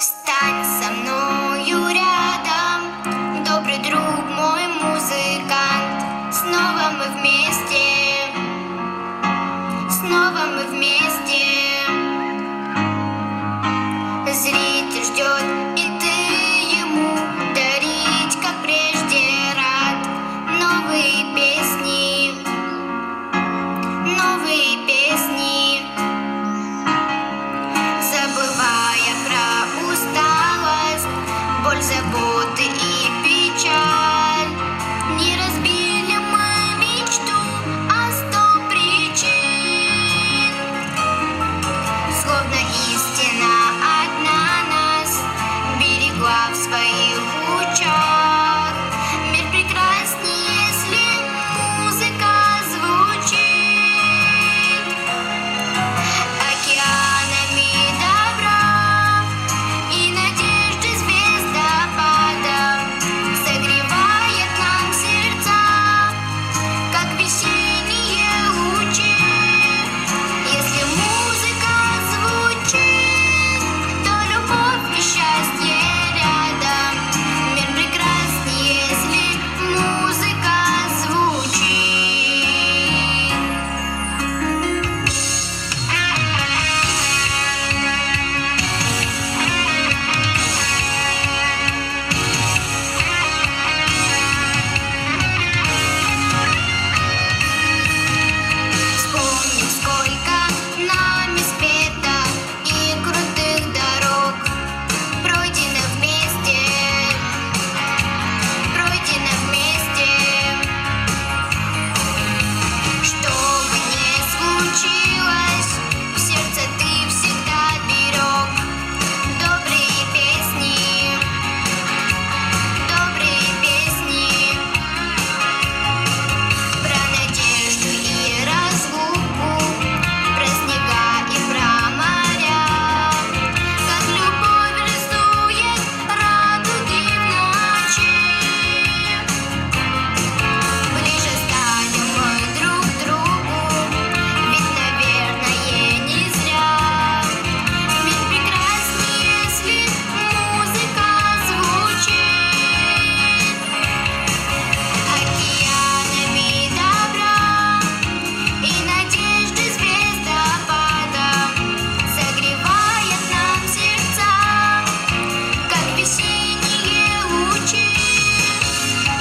Встань со мною рядом, добрый друг мой музыкант. Снова мы вместе, снова мы вместе. Зритель ждет, и ты ему дарить, как прежде, рад. Новые песни, новые песни. Забывая про усталость, боль, заботы и печаль, не разбили мы мечту о 100 причин. Словно истина одна нас берегла в своих лучах. Мир прекраснее, если музыка звучит. Океанами добра и надежды звездопада согревает нам сердца, как весенние лучи. Если музыка звучит, то любовь и счастье рядом. Мир прекраснее, если музыка звучит. Вспомним, сколько нами спето и крутых дорог пройдено вместе, пройдено вместе. Что бы ни случилось, в сердце ты всегда берег добрые песни, добрые песни. Про надежду и разлуку, про снега и про моря, как любовь рисует радуги в ночи. Ближе стали мы друг к другу, ведь, наверное, не зря. Мир прекраснее, если музыка звучит. Океанами добра и надежды звездопада согревает нам сердца, как весенние лучи.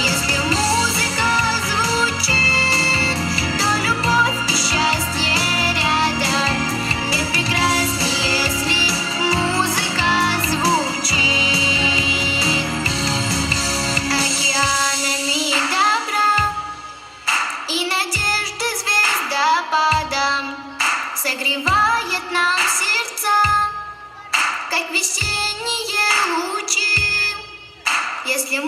Если музыка звучит, то любовь и счастье рядом. Мир прекраснее, если музыка звучит. Океанами добра и надежды звездопадом согревает нам сердца, как весенние лучи. Если